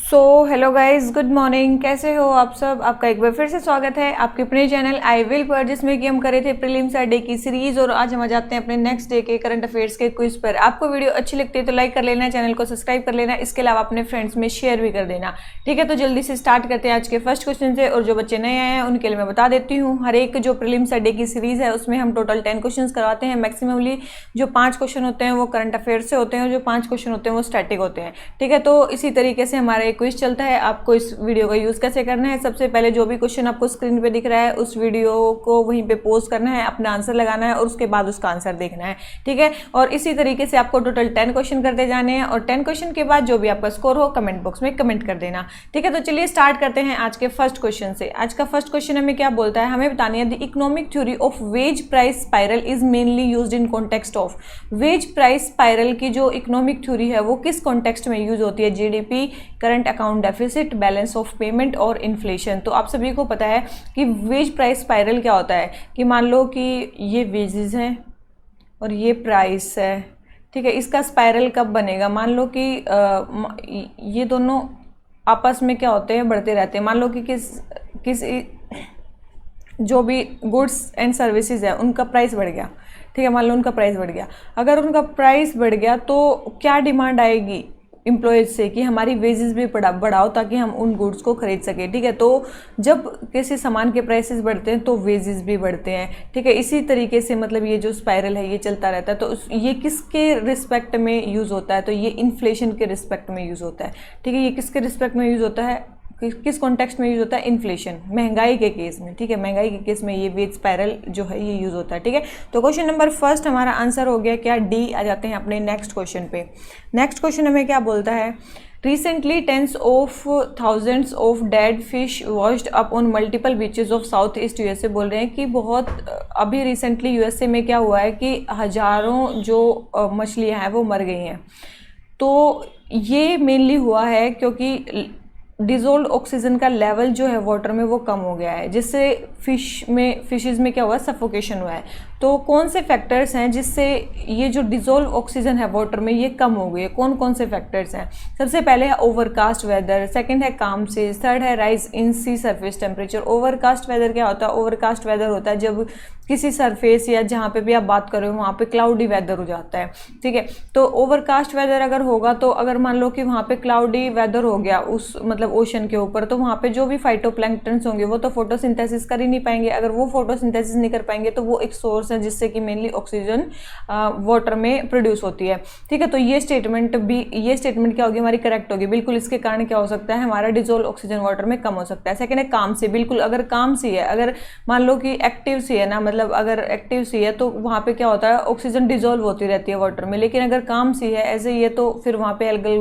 So hello guys, good morning. कैसे हो आप सब? आपका एक बार फिर से स्वागत है आपके अपने चैनल आई विल पर, जिसमें कि हम करे थे प्रीलिम्स डे की सीरीज और आज हम आ जाते हैं अपने नेक्स्ट डे के करंट अफेयर्स के क्विज पर। आपको वीडियो अच्छी लगती है तो लाइक कर लेना, चैनल को सब्सक्राइब कर लेना, इसके अलावा अपने फ्रेंड्स में शेयर भी कर देना। ठीक है, तो जल्दी से स्टार्ट करते हैं आज के फर्स्ट क्वेश्चन से। और जो बच्चे नए आए हैं उनके लिए मैं बता देती हूँ, हर एक जो प्रीलिम्स डे की सीरीज है उसमें हम टोटल 10 क्वेश्चन करवाते हैं। मैक्सिममली जो 5 क्वेश्चन होते हैं वो करंट अफेयर्स से होते हैं और जो 5 क्वेश्चन होते हैं वो स्टैटिक होते हैं। ठीक है, तो इसी तरीके से हमारा एक क्विज चलता है। आपको इस वीडियो का यूज़ कैसे करना है, सबसे पहले जो भी क्वेश्चन आपको स्क्रीन पे दिख रहा है उस वीडियो को वहीं पे पोस्ट करना है, अपना आंसर लगाना है और उसके बाद उसका आंसर देखना है। ठीक है, और इसी तरीके से आपको टोटल 10 क्वेश्चन करते जाने हैं और 10 क्वेश्चन के बाद जो भी आपका स्कोर हो कमेंट बॉक्स में कमेंट कर देना। ठीक है, तो चलिए स्टार्ट करते हैं आज के फर्स्ट क्वेश्चन से। आज का फर्स्ट क्वेश्चन हमें क्या बोलता है, हमें बतानी है the economic theory of wage price spiral is mainly used in context of. Wage price spiral की जो इकोनॉमिक थ्योरी है वो किस कॉन्टेक्स्ट में यूज होती है? GDP, current account deficit, balance of payment और इन्फ्लेशन। तो आप सभी को पता है कि वेज प्राइस स्पाइरल क्या होता है कि मान लो कि ये वेजेस हैं और ये प्राइस है। ठीक है, इसका स्पाइरल कब बनेगा? मान लो कि ये दोनों आपस में क्या होते हैं, बढ़ते रहते हैं। मान लो कि किस जो भी गुड्स एंड सर्विसेज है उनका प्राइस बढ़ गया। ठीक है, मान लो उनका प्राइस बढ़ गया। अगर उनका प्राइस बढ़ गया तो क्या डिमांड आएगी एम्प्लॉयज़ से कि हमारी वेजेस भी बढ़ाओ ताकि हम उन गुड्स को खरीद सकें। ठीक है, तो जब किसी सामान के प्राइसेस बढ़ते हैं तो वेजेस भी बढ़ते हैं। ठीक है, इसी तरीके से मतलब ये जो स्पाइरल है ये चलता रहता है। तो ये किसके रिस्पेक्ट में यूज़ होता है? तो ये इन्फ्लेशन के रिस्पेक्ट में यूज़ होता है। ठीक है, ये किसके रिस्पेक्ट में यूज़ होता है, किस कॉन्टेक्स्ट में यूज़ होता है? इन्फ्लेशन, महंगाई के केस में। ठीक है, महंगाई के केस में ये वेज स्पाइरल जो है ये यूज़ होता है। ठीक है, तो क्वेश्चन नंबर फर्स्ट हमारा आंसर हो गया क्या? डी। आ जाते हैं अपने नेक्स्ट क्वेश्चन पे। नेक्स्ट क्वेश्चन हमें क्या बोलता है? Recently tens of thousands of dead fish washed up on multiple beaches of south east USA. बोल रहे हैं कि बहुत अभी रिसेंटली यूएसए में क्या हुआ है कि हज़ारों जो मछलियाँ हैं वो मर गई हैं। तो ये मेनली हुआ है क्योंकि डिजोल्व ऑक्सीजन का लेवल जो है वाटर में वो कम हो गया है, जिससे फिशेज में क्या हुआ? सफोकेशन हुआ है। तो कौन से फैक्टर्स हैं जिससे ये जो डिजोल्व ऑक्सीजन है वाटर में ये कम हो गई है? कौन कौन से फैक्टर्स हैं? सबसे पहले है ओवरकास्ट वेदर, सेकंड है काम सीज, थर्ड है rise in sea surface temperature. Overcast weather क्या होता है? ओवरकास्ट वेदर होता है जब किसी सरफेस या जहाँ पे भी आप बात कर रहे हो वहाँ पे क्लाउडी वेदर हो जाता है। ठीक है, तो ओवरकास्ट वेदर अगर होगा तो अगर मान लो कि वहाँ पे क्लाउडी वेदर हो गया उस मतलब ओशन के ऊपर, तो वहाँ पे जो भी फाइटोप्लैंक्टन्स होंगे वो तो फोटोसिंथेसिस कर ही नहीं पाएंगे। अगर वो फोटोसिंथेसिस नहीं कर पाएंगे तो वो एक सोर्स है जिससे कि मेनली ऑक्सीजन वाटर में प्रोड्यूस होती है। ठीक है, तो ये स्टेटमेंट क्या होगी हमारी? करेक्ट होगी। बिल्कुल, इसके कारण क्या हो सकता है? हमारा डिजोल्व ऑक्सीजन वाटर में कम हो सकता है। सेकेंड है काम से। बिल्कुल, अगर काम सी है, अगर मान लो कि एक्टिव सी है ना, मतलब अगर एक्टिव सी है तो वहाँ पे क्या होता है? ऑक्सीजन डिजोल्व होती रहती है वाटर में। लेकिन अगर काम सी है ऐसे ही है तो फिर वहाँ पे एल्गल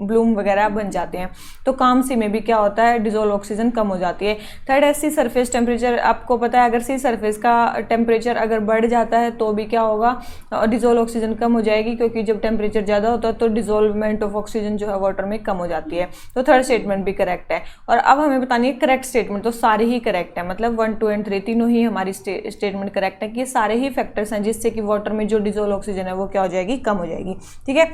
ब्लूम वगैरह बन जाते हैं। तो काम सी में भी क्या होता है? डिजोल्व ऑक्सीजन कम हो जाती है। थर्ड है सी सरफेस टेम्परेचर। आपको पता है अगर सी सरफेस का टेम्परेचर अगर बढ़ जाता है तो भी क्या होगा? डिजोल्व ऑक्सीजन कम हो जाएगी, क्योंकि जब टेम्परेचर ज़्यादा होता है तो डिजोल्वमेंट ऑफ ऑक्सीजन जो है वाटर में कम हो जाती है। तो थर्ड स्टेटमेंट भी करेक्ट है। और अब हमें बतानी है करेक्ट स्टेटमेंट। तो सारे ही करेक्ट है, मतलब 1, 2 एंड 3 तीनों ही हमारी स्टेटमेंट करेक्ट है कि ये सारे ही फैक्टर्स हैं जिससे कि वाटर में जो डिजोल्व ऑक्सीजन है वो क्या हो जाएगी? कम हो जाएगी। ठीक है,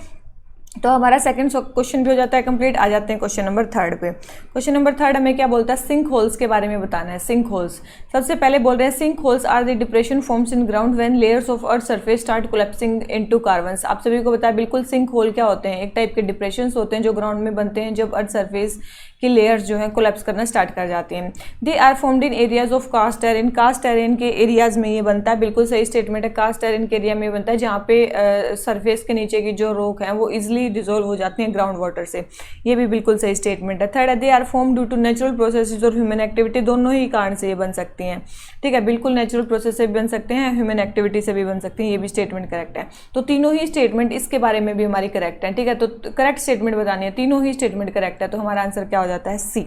तो हमारा सेकंड क्वेश्चन भी हो जाता है कंप्लीट। आ जाते हैं क्वेश्चन नंबर थर्ड पे। क्वेश्चन नंबर थर्ड हमें क्या बोलता है? सिंक होल्स के बारे में बताना है। सिंक होल्स सबसे पहले बोल रहे हैं sink holes are the depression forms in ground when layers of earth surface start collapsing into caverns. आप सभी को बताया बिल्कुल, सिंक होल क्या होते हैं? एक टाइप के डिप्रेशंस होते हैं जो ग्राउंड में बनते हैं जब अर्थ सरफेस की लेयर्स जो है कोलैप्स करना स्टार्ट कर जाती हैं। They are formed in areas of karst terrain. Karst terrain के एरियाज में ये बनता है। बिल्कुल सही स्टेटमेंट है, कास्ट टेरेन के एरिया में बनता है जहाँ पे सरफेस के नीचे की जो रॉक है वो इजिली डिजोल्व हो जाती है ग्राउंड वाटर से। ये भी बिल्कुल सही स्टेटमेंट है। थर्ड है they are form due to natural processes और ह्यूमन एक्टिविटी। दोनों ही कारण से ये बन सकती हैं। ठीक है, बिल्कुल नेचुरल प्रोसेस से भी बन सकते हैं, ह्यूमन एक्टिविटी से भी बन सकते हैं। ये भी स्टेटमेंट करेक्ट है। तो तीनों ही स्टेटमेंट इसके बारे में भी हमारी करेक्ट है। ठीक है, तो करेक्ट स्टेटमेंट बतानी है। तीनों ही स्टेटमेंट करेक्ट है, तो हमारा आंसर क्या हो जाता है? सी।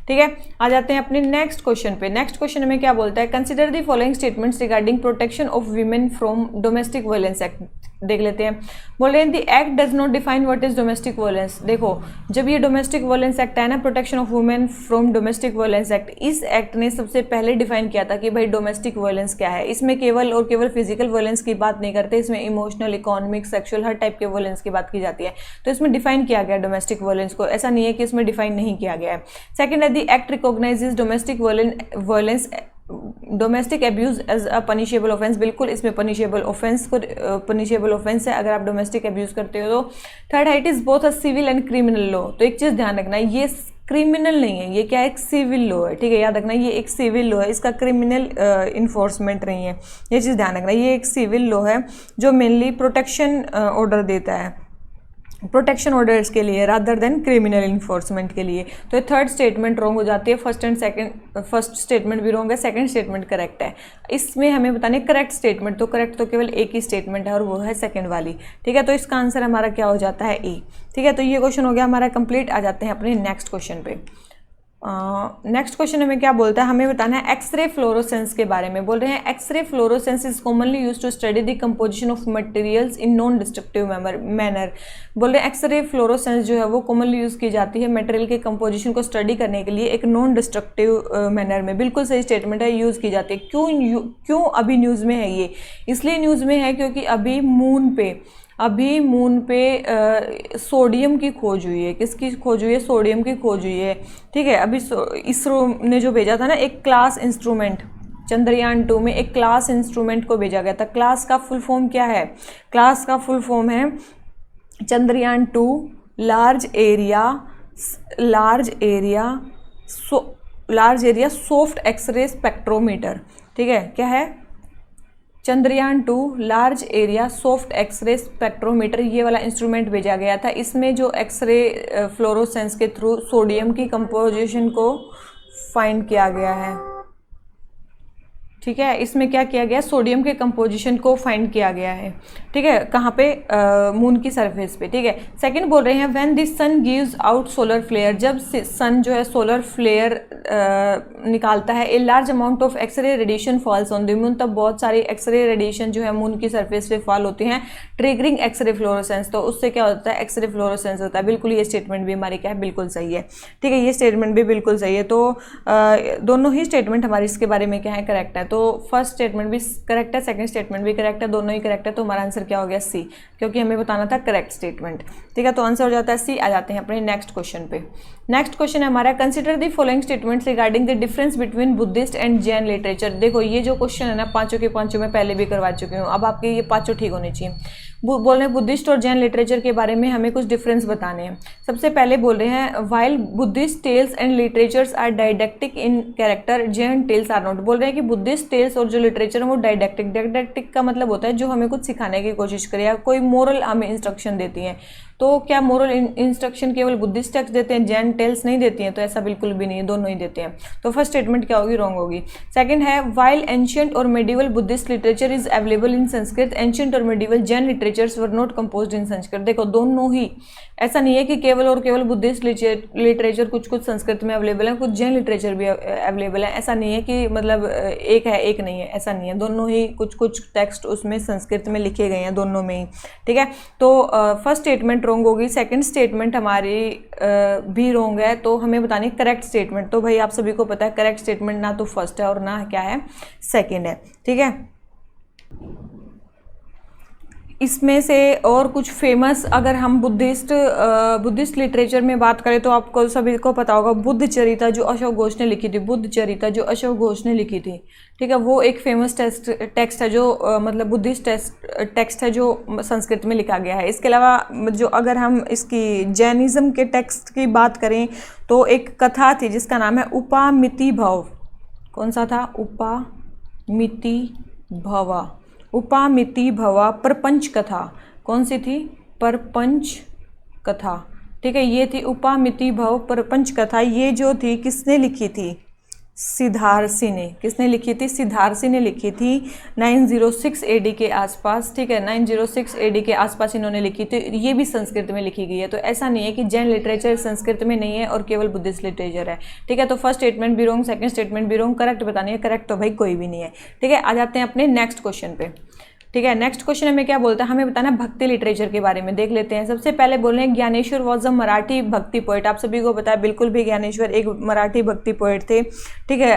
ठीक है, आ जाते हैं अपने नेक्स्ट क्वेश्चन पे। नेक्स्ट क्वेश्चन हमें क्या बोलता है? Consider the following statements regarding protection of women from domestic violence act. देख लेते हैं। बोल रहे हैं the act does not define what is domestic violence. देखो जब ये डोमेस्टिक वायलेंस एक्ट है ना, protection of women from domestic violence act, इस एक्ट ने सबसे पहले डिफाइन किया था कि भाई डोमेस्टिक वायलेंस क्या है। इसमें केवल और केवल फिजिकल वायलेंस की बात नहीं करते, इसमें इमोशनल, इकोनॉमिक, सेक्सुअल हर टाइप के वायलेंस की बात की जाती है। तो इसमें डिफाइन किया गया डोमेस्टिक वायलेंस को, ऐसा नहीं है कि इसमें डिफाइन नहीं किया गया है। सेकेंड है the act recognises domestic violence domestic abuse as a punishable offence. बिल्कुल इसमें पनिशेबल ऑफेंस है अगर आप डोमेस्टिक एब्यूज करते हो तो। थर्ड है it is both a civil and criminal law. तो एक चीज ध्यान रखना, ये क्रिमिनल नहीं है, ये क्या है, एक सिविल लॉ है, ठीक है, याद रखना ये एक सिविल लॉ है, इसका क्रिमिनल इन्फोर्समेंट नहीं है, ये चीज़ ध्यान रखना। ये एक सिविल लॉ है जो मेनली प्रोटेक्शन ऑर्डर देता है, प्रोटेक्शन ऑर्डर्स के लिए रादर देन क्रिमिनल इन्फोर्समेंट के लिए। तो ये थर्ड स्टेटमेंट रॉन्ग हो जाती है, फर्स्ट स्टेटमेंट भी रॉन्ग है, सेकंड स्टेटमेंट करेक्ट है। इसमें हमें बताने करेक्ट स्टेटमेंट, तो करेक्ट तो केवल एक ही स्टेटमेंट है और वो है सेकंड वाली, ठीक है। तो इसका आंसर हमारा क्या हो जाता है, ए, ठीक है। तो ये क्वेश्चन हो गया हमारा कंप्लीट। आ जाते हैं अपने नेक्स्ट क्वेश्चन पे। नेक्स्ट क्वेश्चन हमें क्या बोलता है, हमें बताना है एक्सरे फ्लोरोसेंस के बारे में। बोल रहे हैं x ray fluorescence is commonly use to study the composition of materials in non destructive manner. बोल रहे हैं एक्सरे फ्लोरोसेंस जो है वो कॉमनली यूज की जाती है मटेरियल के कंपोजिशन को स्टडी करने के लिए एक नॉन डिस्ट्रक्टिव मैनर में। बिल्कुल सही स्टेटमेंट है, यूज की जाती है। क्यों अभी न्यूज़ में है ये, इसलिए न्यूज़ में है क्योंकि अभी मून पे सोडियम की खोज हुई है। किसकी खोज हुई है, सोडियम की खोज हुई है, ठीक है। अभी इसरो ने जो भेजा था ना एक क्लास इंस्ट्रूमेंट, चंद्रयान 2 में एक क्लास इंस्ट्रूमेंट को भेजा गया था। क्लास का फुल फॉर्म क्या है, क्लास का फुल फॉर्म है Chandrayaan 2 large area soft x ray spectrometer, ठीक है। क्या है, Chandrayaan 2 large area soft x ray spectrometer, ये वाला इंस्ट्रूमेंट भेजा गया था। इसमें जो एक्सरे फ्लोरोसेंस के थ्रू सोडियम की कंपोजिशन को फाइंड किया गया है, ठीक है। इसमें क्या किया गया, सोडियम के कंपोजिशन को फाइंड किया गया है, ठीक है। कहाँ पे, मून की सरफेस पे, ठीक है। सेकंड बोल रहे हैं when this sun gives out solar flare, जब सन जो है सोलर फ्लेयर निकालता है, a large amount of x ray radiation falls on the moon, तब बहुत सारी एक्सरे रेडिएशन जो है मून की सरफेस पे फॉल होती हैं, ट्रिगरिंग एक्सरे फ्लोरोसेंस। तो उससे क्या होता है, एक्सरे फ्लोरोसेंस होता है। बिल्कुल ये स्टेटमेंट भी हमारी क्या है, बिल्कुल सही है, ठीक है। ये स्टेटमेंट भी बिल्कुल सही है। तो दोनों ही स्टेटमेंट हमारी इसके बारे में क्या है, करेक्ट है। तो फर्स्ट स्टेटमेंट भी करेक्ट है, सेकंड स्टेटमेंट भी करेक्ट है, दोनों ही करेक्ट है। तो हमारा आंसर क्या हो गया, सी, क्योंकि हमें बताना था करेक्ट स्टेटमेंट, ठीक है। तो आंसर हो जाता है सी। आ जाते हैं अपने नेक्स्ट क्वेश्चन पे। नेक्स्ट क्वेश्चन है हमारा consider the following statements regarding the difference between Buddhist and Jain literature. देखो ये जो क्वेश्चन है ना, पांचों के पांचों में पहले भी करवा चुकी हूँ, अब आपके ये पांचों ठीक होने चाहिए। बोल रहे हैं बुद्धिस्ट और जैन लिटरेचर के बारे में हमें कुछ डिफरेंस बताने हैं। सबसे पहले बोल रहे हैं while Buddhist tales and literatures are didactic in character, Jain tales are not. बोल रहे हैं कि बुद्धिस्ट टेल्स और जो लिटरेचर है वो डायडेक्टिक का मतलब होता है जो हमें कुछ सिखाने की कोशिश करे या कोई मोरल हमें इंस्ट्रक्शन देती हैं। तो क्या मोरल इंस्ट्रक्शन केवल बुद्धिस्ट टेक्स्ट देते हैं, जैन टेल्स नहीं देती हैं? तो ऐसा बिल्कुल भी नहीं है, दोनों ही देते हैं। तो फर्स्ट स्टेटमेंट क्या होगी, रॉन्ग होगी। सेकंड है वाइल एंशियंट और medieval Buddhist literature is available in Sanskrit, ancient और medieval Jain literatures were not composed in Sanskrit. देखो दोनों ही, ऐसा नहीं है कि केवल और केवल बुद्धिस्ट लिटरेचर कुछ कुछ संस्कृत में अवेलेबल है, कुछ जैन लिटरेचर भी अवेलेबल है। ऐसा नहीं है कि मतलब एक है एक नहीं है, ऐसा नहीं है। दोनों ही कुछ कुछ टेक्स्ट उसमें संस्कृत में लिखे गए हैं, दोनों में ही, ठीक है। तो फर्स्ट स्टेटमेंट रॉन्ग होगी, सेकंड स्टेटमेंट हमारी भी रॉन्ग है। तो हमें बतानी करेक्ट स्टेटमेंट। तो भाई आप सभी को पता है करेक्ट स्टेटमेंट ना तो फर्स्ट है और ना क्या है, सेकंड है, ठीक है। इसमें से और कुछ फेमस, अगर हम बुद्धिस्ट लिटरेचर में बात करें तो आपको सभी को पता होगा बुद्ध चरिता जो अशोक घोष ने लिखी थी, बुद्ध चरिता जो अशोक घोष ने लिखी थी, ठीक है। वो एक फेमस टेक्स्ट है जो मतलब बुद्धिस्ट टेक्स्ट है जो संस्कृत में लिखा गया है। इसके अलावा जो अगर हम इसकी जैनिज्म के टेक्स्ट की बात करें तो एक कथा थी जिसका नाम है उपामिति भव। कौन सा था, उपामिति भवा प्रपंच कथा। कौन सी थी, परपंच कथा, ठीक है। ये थी उपामिति भव प्रपंच कथा। ये जो थी किसने लिखी थी, सिद्धार्थी ने। किसने लिखी थी, सिद्धार्थी ने लिखी थी 906 AD के आसपास, ठीक है। 906 AD के आसपास इन्होंने लिखी थी। ये भी संस्कृत में लिखी गई है। तो ऐसा नहीं है कि जैन लिटरेचर संस्कृत में नहीं है और केवल बुद्धिस्ट लिटरेचर है, ठीक है। तो फर्स्ट स्टेटमेंट भी रॉन्ग, सेकंड स्टेटमेंट भी रॉन्ग, करेक्ट बतानी है, करेक्ट तो भाई कोई भी नहीं है, ठीक है। आ जाते हैं अपने नेक्स्ट क्वेश्चन पे। ठीक है। नेक्स्ट क्वेश्चन हमें क्या बोलता है, हमें बताना भक्ति लिटरेचर के बारे में। देख लेते हैं। सबसे पहले बोल रहे हैं ज्ञानेश्वर वॉज अ मराठी भक्ति पोएट। आप सभी को पता है बिल्कुल भी, ज्ञानेश्वर एक मराठी भक्ति पोएट थे। ठीक है।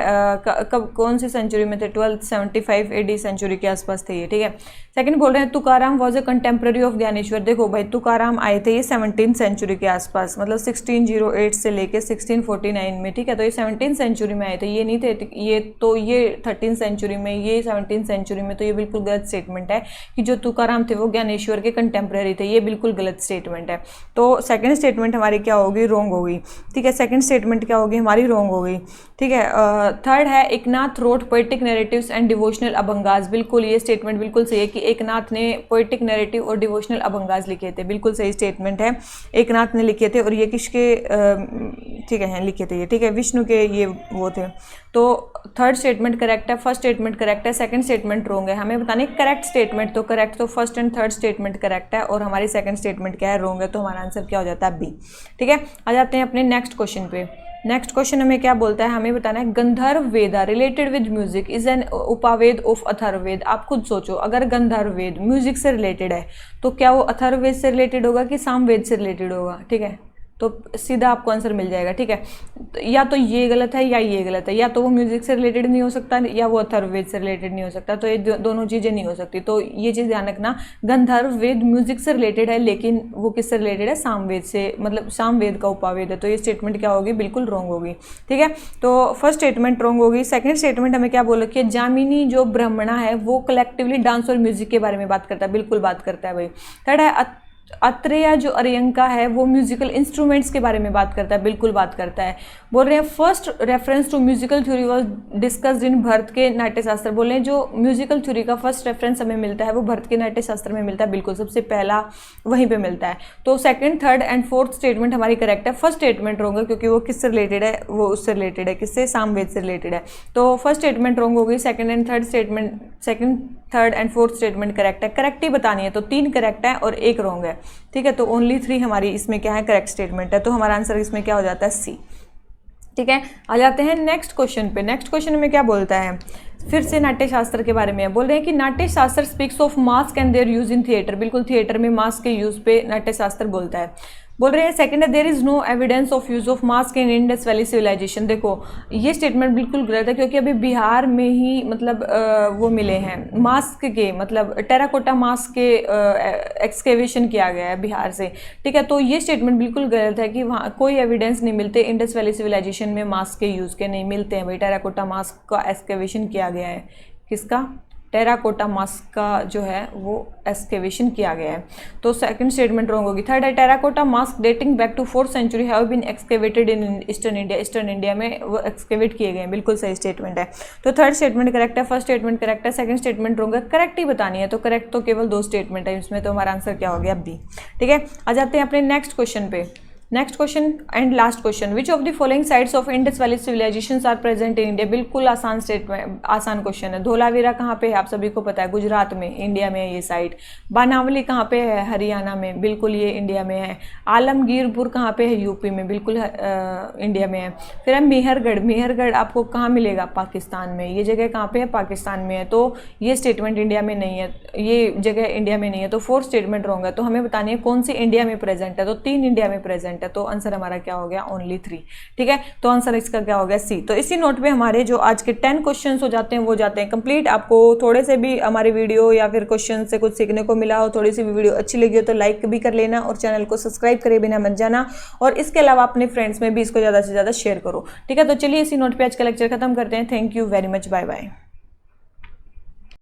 कब कौन सी सेंचुरी में थे? 1275 AD सेंचुरी के आसपास थे ये। ठीक है। सेकंड बोल रहे हैं Tukaram was a contemporary of Dnyaneshwar. देखो भाई, तुकाराम आए थे ये 17th सेंचुरी के आसपास, मतलब 1608 से लेके 1649 में। ठीक है। तो ये 17th सेंचुरी में आए थे, ये नहीं थे ये, तो ये 13th सेंचुरी में, ये 17th सेंचुरी में। तो ये बिल्कुल गलत स्टेटमेंट है कि जो तुकाराम थे वो ज्ञानेश्वर के कंटेम्प्रेरी थे, ये बिल्कुल गलत स्टेटमेंट है। तो सेकंड स्टेटमेंट हमारी क्या होगी? रॉन्ग होगी। ठीक है। सेकंड स्टेटमेंट क्या होगी हमारी? रॉन्ग होगी। ठीक है। थर्ड है Eknath wrote poetic narratives and devotional abhangas. बिल्कुल ये स्टेटमेंट बिल्कुल सही है कि एकनाथ ने पोएटिक नैरेटिव और डिवोशनल अभंगास लिखे थे। बिल्कुल सही स्टेटमेंट है, एकनाथ ने लिखे थे। और ये किसके ठीक है लिखे थे ये? ठीक है, विष्णु के ये वो थे। तो थर्ड स्टेटमेंट करेक्ट है, फर्स्ट स्टेटमेंट करेक्ट है, सेकंड स्टेटमेंट रॉन्ग है। हमें बताने करेक्ट स्टेटमेंट। तो करेक्ट तो first and third statement correct है और हमारी सेकंड स्टेटमेंट क्या है? रॉन्ग है। तो हमारा आंसर क्या हो जाता है? बी। ठीक है। आ जाते हैं अपने नेक्स्ट क्वेश्चन पे। नेक्स्ट क्वेश्चन हमें क्या बोलता है? हमें बताना है Gandharva Veda related with music is an Upaveda of Atharvaveda. आप खुद सोचो, अगर गंधर्व वेद म्यूजिक से रिलेटेड है तो क्या वो अथर्ववेद से रिलेटेड होगा कि सामवेद से रिलेटेड होगा? ठीक है। तो सीधा आपको आंसर मिल जाएगा। ठीक है। तो या तो ये गलत है या ये गलत है, या तो वो म्यूजिक से रिलेटेड नहीं हो सकता या वो अथर्ववेद से रिलेटेड नहीं हो सकता। तो ये दोनों चीज़ें नहीं हो सकती। तो ये चीज़ ध्यान रखना, गंधर्व वेद म्यूजिक से रिलेटेड है लेकिन वो किससे रिलेटेड है? सामवेद से, मतलब सामवेद का उपवेद है। तो ये स्टेटमेंट क्या होगी? बिल्कुल रॉन्ग होगी। ठीक है। तो फर्स्ट स्टेटमेंट रॉन्ग होगी। सेकंड स्टेटमेंट हमें क्या बोल रखी है? जामिनी जो ब्राह्मणा है वो कलेक्टिवली डांस और म्यूजिक के बारे में बात करता है। बिल्कुल बात करता है भाई। थर्ड है अत्रेया जो अर्यंका है वो म्यूजिकल इंस्ट्रूमेंट्स के बारे में बात करता है। बिल्कुल बात करता है। बोल रहे हैं first reference to musical theory was discussed in Bharat के नाट्यशास्त्र। बोल रहे हैं जो म्यूजिकल थ्योरी का फर्स्ट रेफरेंस हमें मिलता है वो भरत के नाट्यशास्त्र में मिलता है। बिल्कुल सबसे पहला वहीं पे मिलता है। तो second, third and fourth statement हमारी करेक्ट है। फर्स्ट स्टेटमेंट रॉन्ग है क्योंकि वो किससे रिलेटेड है? वो उससे रिलेटेड है, किससे? सामवेद से रिलेटेड है। तो फर्स्ट स्टेटमेंट रॉन्ग होगी। Second and third statement, second, third and fourth statement correct है। करेक्ट ही बतानी है, तो 3 करेक्ट है और 1 रॉन्ग है। ठीक है। तो ओनली 3 हमारी इसमें क्या है? करेक्ट स्टेटमेंट है। तो हमारा आंसर इसमें क्या हो जाता है? सी। ठीक है। आ जाते हैं नेक्स्ट क्वेश्चन पे। नेक्स्ट क्वेश्चन में क्या बोलता है? फिर से नाट्यशास्त्र के बारे में बोल रहे हैं कि Natyashastra speaks of mask and their use in theatre. बिल्कुल थिएटर में मास्क के यूज पे नाट्यशास्त्र बोलता है। बोल रहे हैं सेकंड है there is no evidence of use of mask in Indus valley civilisation. देखो ये स्टेटमेंट बिल्कुल गलत है क्योंकि अभी बिहार में ही मतलब वो मिले हैं मास्क के, मतलब टेराकोटा मास्क के एक्सकेवेशन किया गया है बिहार से। ठीक है। तो ये स्टेटमेंट बिल्कुल गलत है कि वहाँ कोई एविडेंस नहीं मिलते इंडस वैली सिविलाइजेशन में मास्क के यूज़ के, नहीं मिलते हैं भाई। टेराकोटा मास्क का एक्सकेवेशन किया गया है। किसका? टेराकोटा मास्क का जो है वो एक्सकेवेशन किया गया है। तो सेकंड स्टेटमेंट रॉन्ग होगी। थर्ड है terracotta mask dating back to 4th century have been excavated in eastern India. Eastern India में वो एक्सकेवेट किए गए हैं। बिल्कुल सही स्टेटमेंट है। तो थर्ड स्टेटमेंट करेक्ट है, फर्स्ट स्टेटमेंट करेक्ट है, सेकंड स्टेटमेंट रॉन्ग है। करेक्ट ही बतानी है, तो करेक्ट तो केवल 2 स्टेटमेंट है इसमें। तो हमारा आंसर क्या हो गया? बी। ठीक है। आ जाते हैं अपने नेक्स्ट क्वेश्चन पे। Next question and last question, which of the following sites of Indus valley civilisations are present in India. बिल्कुल आसान स्टेटमेंट, आसान क्वेश्चन है। धोलावीरा कहाँ पे है? आप सभी को पता है, गुजरात में, इंडिया में है ये साइट। बानावली कहाँ पे है? हरियाणा में, बिल्कुल ये इंडिया में है। आलमगीरपुर कहाँ पे है? यूपी में, बिल्कुल इंडिया में है। फिर है मेहरगढ़। मेहरगढ़ आपको कहाँ मिलेगा? पाकिस्तान में। ये जगह कहाँ पे है? पाकिस्तान में है। तो ये स्टेटमेंट इंडिया में नहीं है, ये जगह इंडिया में नहीं है। तो फोर्थ स्टेटमेंट रॉन्ग है। तो हमें बतानी है कौन सी इंडिया में प्रेजेंट है। तो 3 इंडिया में प्रेजेंट है। तो आंसर हमारा क्या हो गया? ओनली 3। ठीक है। तो आंसर इसका क्या हो गया? सी। तो इसी नोट पे हमारे जो आज के 10 क्वेश्चंस हो जाते हैं वो जाते हैं कंप्लीट। आपको थोड़े से भी हमारी वीडियो या फिर क्वेश्चन से कुछ सीखने को मिला हो, थोड़ी सी भी वीडियो अच्छी लगी हो तो लाइक भी कर लेना और चैनल को सब्सक्राइब करे बिना मत जाना। और इसके अलावा अपने फ्रेंड्स में भी इसको ज़्यादा से ज़्यादा शेयर करो। ठीक है। तो चलिए इसी नोट पे आज का लेक्चर खत्म करते हैं। Thank you very much. Bye bye.